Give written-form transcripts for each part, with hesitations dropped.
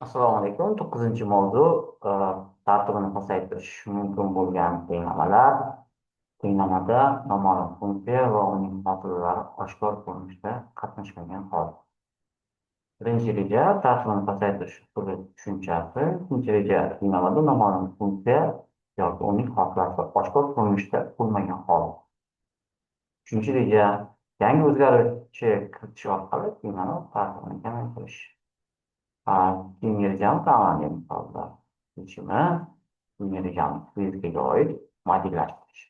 Assalomu alaykum. 9-mavzu tartibini pasaytirish mumkin bo'lgan tenglamalar. Tenglamada noma'lum funksiya va uning modullari oshkor ko'rinishda qatnashmagan holda. Birinchi reja tartibini pasaytirish usuli tushunchasi. Ikkinchi reja tenglamada noma'lum funksiya yoki uning xoslasi oshkor ko'rinishda bo'lmagan holda. Uchinchi reja yangi o'zgaruvchi kiritish orqali tenglama tartibini kamaytirish. Keyingi rejamiz amaliy misollar yechimi, keyingi rejamiz fizikaga oid modellashtirish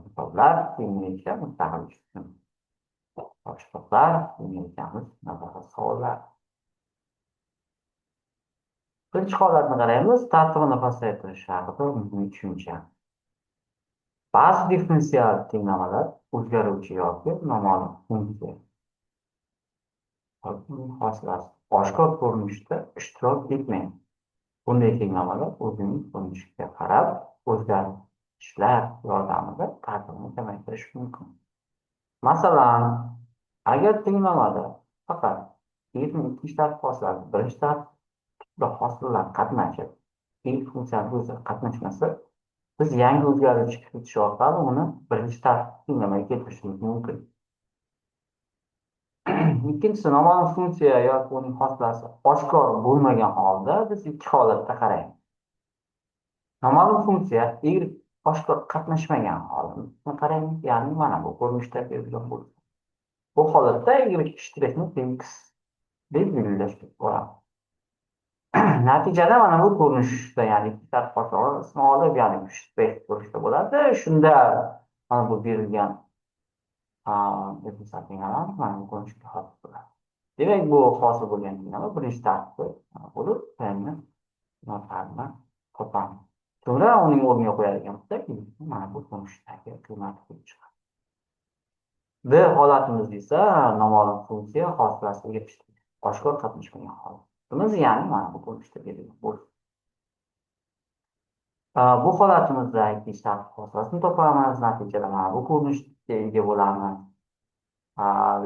misollar, keyingi reja mustaqil tushuncha boshliqlar, keyingi rejamiz nazorat savollar. Birinchi holatni qaraymiz, tartibini pasaytirish haqida muhim tushuncha. Ba'zi differensial tenglamalar o'zgaruvchi yoki noma'lum funksiya hosilasi oshkor ko'rinishda ishtirok etmaydi. Bunday tenglamalar o'zining ko'rinishiga qarab o'zgarishlar yordamida tartibni kamaytirish mumkin. Masalan, agar tenglamada faqat ikki shart hosilasi birinchi tartibda hosillar qatnashib, ilk funksiyani o'zi qatnashmasa, biz yangi o'zgaruvchi kiritish orqali uni birinchi tartibda tenglamaga keltirishimiz mumkin. Ikkinchisi, noma'lum funksiya yoki uning xoslasi oshkor bo'lmagan holda biz ikki holatda qaraymiz. Noma'lum funksiya y oshkor qatnashmagan holatni qaraymiz, ya'ni mana bu ko'rinishda berilgan bo'lsa. Bu holatda y ishtirokni x deb belgilashga bo'ladi. Natijada mana bu ko'rinishda, ya'ni ikki taraf hosilni olib, ya'ni ko'rinishda bo'ladi. Shunda mana bu berilgan mana bu ko'rinishga hosil bo'ladi. Demak, bu hosil bo'lgan tenglama birinchi tartibda bo'lib, tartibni topamiz. So'ngra uning o'rniga qo'yadigan bo'lsak, mana bu ko'rinishdagi qiymat kelib chiqadi. B holatimiz esa noma'lum funksiya hosilasiga oshkor qatnashmagan holat. Buni ya'ni mana bu ko'rinishda berilgan bo'ladi. Bu holatimizda ikkinchi tartib hosilasini topamiz. Natijada mana bu ko'rinishga ega bo'lamiz.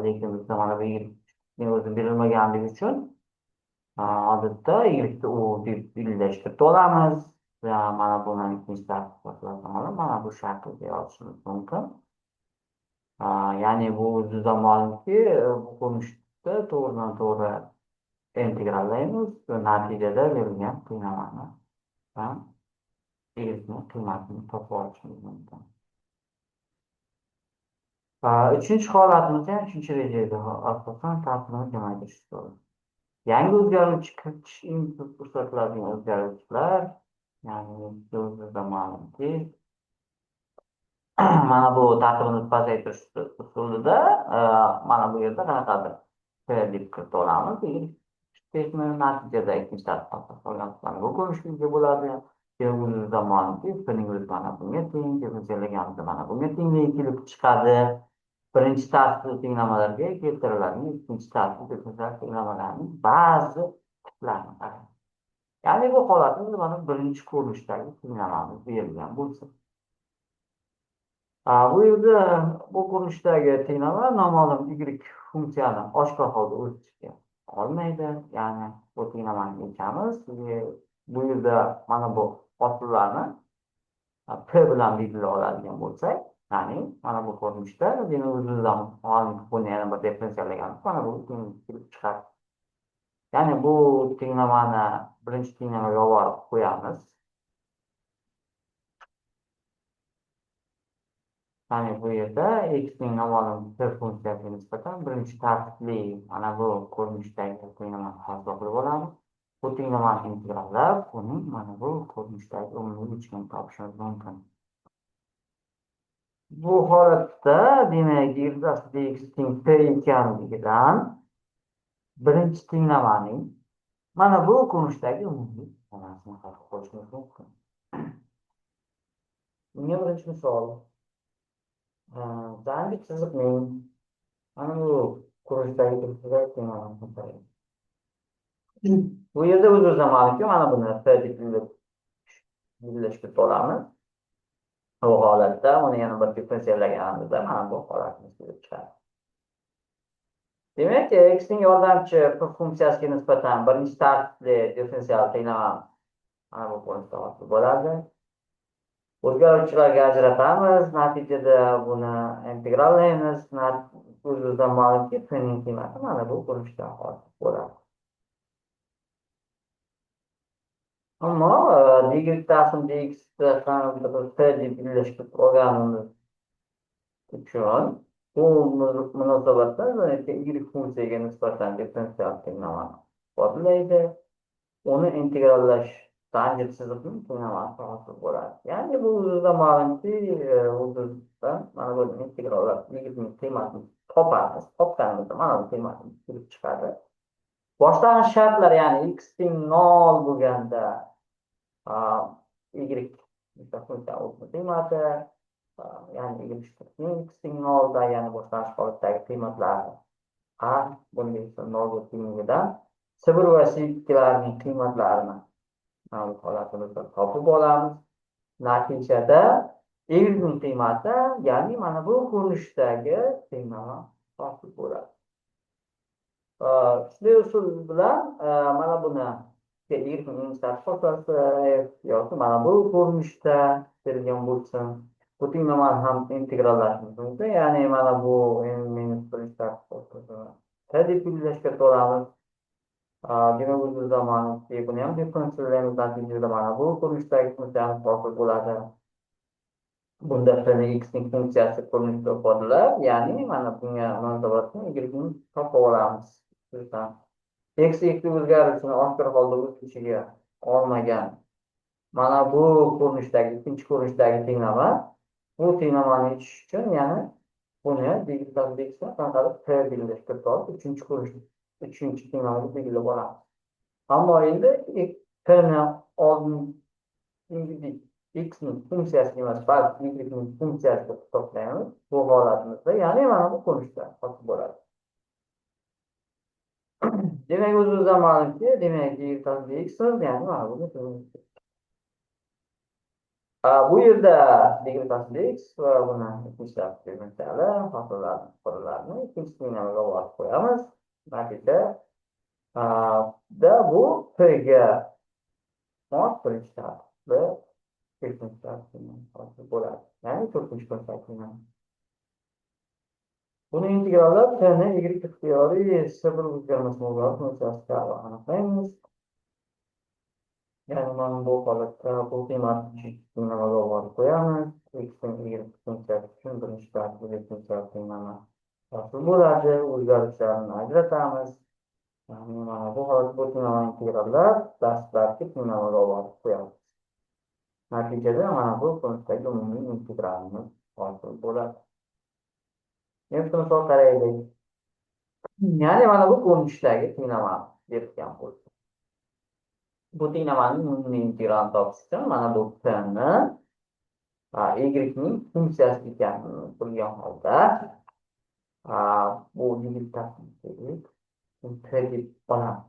Lekin bizda mana bu o'zi berilmaganligi uchun odatda y u deb belgilashtirib olamiz. Mana buni ikkinchi tartib hosilasidan olib, mana bu shaklga yozishimiz mumkin. Ya'ni bu o'zidan ma'lumki, bu ko'rinishda to'g'ridan-to'g'ri integrallaymiz va natijada berilgan qiymatni qiymatini topib olishimiz mumkin. Uchinchi holatimiz ham uchinchi rejada asosan tartibni kamaytirish kerak. Yangi o'zgaruvchi kiritish input ko'rsatiladigan o'zgaruvchilar, ya'ni o'zidan ma'lumki, mana bu tartibni pasaytirish usulida mana bu yerda qanaqadir deb kiritib olamiz. Natijada ikkinchi tartibda qolgan bu ko'rinishga ega bo'ladi. O'zidan ma'lumki, buning o'zi mana bunga teng, differensiyallaganimizda mana bunga tengligi kelib chiqadi. Birinchi tartibli tenglamalarga keltiriladigan ikkinchi tartibli differensial tenglamalarning ba'zi tiplarini qaraymiz. Ya'ni bu holatimiz mana birinchi ko'rinishdagi tenglamamiz berilgan bo'lsa. Bu yerda bu ko'rinishdagi tenglama noma'lum y funksiyani oshkor holda o'z ichiga olmaydi. Ya'ni bu tenglamani yechamiz. Bu yerda mana bu hosillarni p bilan belgilay oladigan bo'lsak, ya'ni mana bu ko'rinishda demak o'zidan buni yana bir differensiyallaganmiz, mana bu kelib chiqadi. Ya'ni bu tenglamani birinchi tenglamaga olib borib qo'yamiz. Ya'ni bu yerda x ning noma'lum p funksiyasiga nisbatan birinchi tartibli mana bu ko'rinishdagi tenglamani hosil qilib olamiz. Bu tenglamani integrallab, uning mana bu ko'rinishdagi umumiy yechimini topishimiz mumkin. Bu holatda demak y dx teng p ekanligidan birinchi tenglamaning mana bu ko'rinishdagi umumiy manasini topib olishimiz mumkin. Bunga birinchi misol yangi chiziqning mana bu ko'rinishdagi tenglamani qaraymiz. Bu yerda o'z-o'zidan ma'lumki, mana buni p deb belgilashtirib olamiz. Bu holatda uni yana bir differensiyallaganimizda mana bu holatimiz kelib chiqadi. Demak, xning yordamchi funksiyasiga nisbatan birinchi tartibli differensial tenglamani mana bu ko'rinishda hosil bo'ladi. O'zgaruvchilarga ajratamiz, natijada buni integrallaymiz. O'zimizdan ma'lumki, pning qiymati mana bu ko'rinishda hosil bo'ladi. Ammo y taqsim dx p deb birlashtirib olganimiz uchun bu munosabatda y funksiyaga nisbatan differensial tenglamani ifodalaydi. Uni integrallash tangent chiziqning tenglamasi hosil bo'ladi. Ya'ni bu o'zida ma'lumki, o'zimizdan mana bu integrallar y-ning qiymatini topamiz. Topganimizda mana bu qiymatni kelib chiqadi. Boshlang'ich shartlar, ya'ni x teng 0 bo'lganda y funksiya o'zini qiymati, ya'ni x teng 0 da, ya'ni boshlang'ich holatdagi qiymatlari a bunga esa 0 tengligida s1 va s2larning qiymatlarini mana bu holatimizda topib olamiz. Natijada y ning qiymati, ya'ni mana bu ko'rinishdagi tenglama hosil bo'ladi. Shunday usul bilan mana buni y-ning hisobchisi yoki mana bu ko'rinishda berilgan bo'lsin, bu tenglamani ham integrallashimiz mumkin. Ya'ni mana bu deb birlashtirib olamiz. Demak, o'zimizda ma'lumki, buni ham differensiallaymiz. Natijada mana bu ko'rinishdagi funksiyamiz hosil bo'ladi. Bunda xning funksiyasi ko'rinishda ifodalab, ya'ni mana bunga munosabatni y-ning topib olamiz. X o'zgarishini oshkor holda o'z ichiga olmagan mana bu ko'rinishdagi, ikkinchi ko'rinishdagi tenglama, bu tenglamani yechish uchun, ya'ni buni dx qanaqadir p birlashtirib olib, uchinchi tenglamani belgilab olamiz. Ammo endi pni oldingi xning funksiyasi emas, balki y-ning funksiyasiga hisoblaymiz. Bu holatimizda, ya'ni mana bu ko'rinishda hosil bo'ladi. Demak, o'zimizdan ma'lumki, demak, dx, ya'ni mana bu bu yerda dx va buni ikkinchi differensiali hosillarni ikkinchi tenglamaga olib qo'yamiz. Natijada bu p ga mos birinchi tartibli differensial hosil bo'ladi. Ya'ni to'rtinchi ko'rsatuvni. Buni integrallab pni y ixtiyoriy s1 o'zgarmasi bo'lgan funksiyasiga aniqlaymiz. Ya'ni mana bu holatda bu qiymatni tenglamaga olib qo'yamiz. Xning y funksiyasi uchun birinchi tartibli differensial tenglama hosil bo'ladi. O'zgarishlarni ajratamiz. Ya'ni mana bu holatda bu tenglamani integrallab dastlabki tenglamaga olib qo'yamiz. Natijada mana bu ko'rinishdagi umumiy integralimiz hosil bo'ladi. Endi misol qaraylik. Ya'ni mana bu ko'rinishdagi tenglama berilgan bo'lsa, bu tenglamaning umumiy integralini topish uchun mana bu pni y-ning funksiyasi ekanini bilgan holda bu p deb olamiz.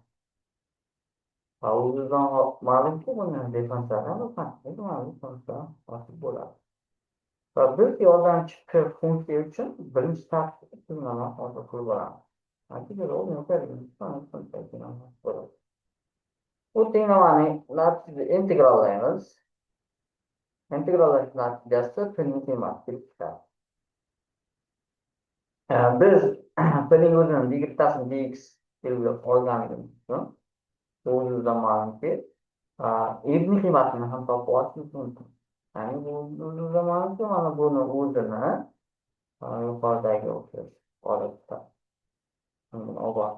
O'zimizdan ma'lumki, buni differensialdan hosil bo'ladi. Va biz yordamchi p funksiya uchun birinchi tartibli tenglama hosil qilib olamiz. Natijada bu tenglamani natijada integrallaymiz. Integrallash natijasida pning qiymati kelib chiqadi. Biz pning o'zini y dx belgilab olganligimiz uchun o'zimizdan ma'lumki, y-ning qiymatini ham topib olishimiz mumkin. Ya'ni bu o'zimizdan ma'lumki, mana buni o'zini yuqoridagi o'xshash holatda olib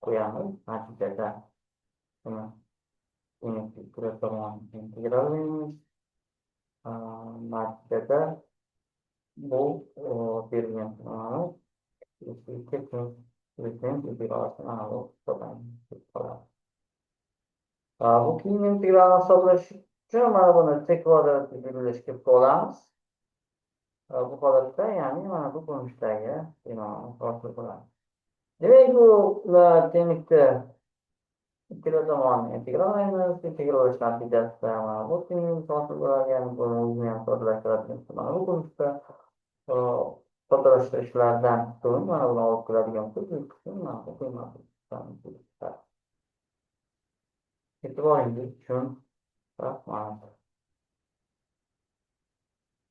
qo'yamiz. Natijada integrallaymiz. Natijada bu berilgan bu keyin integralni hisoblash uchun mana buni t kvadratga belgilashga olamiz. Bu holatda, ya'ni mana bu ko'rinishdagi hosil bo'ladi. Demak, bu tenglikni ikkala tomonini integrallaymiz. Integrallash natijasida mana bu tenglik hosil bo'ladi. Ya'ni buni o'zini ham ifodalashtiradigan mana bu ko'rinishda soddalashtirishlardan so'ng mana buni olib keladigan e'tiboringiz uchun rahmat.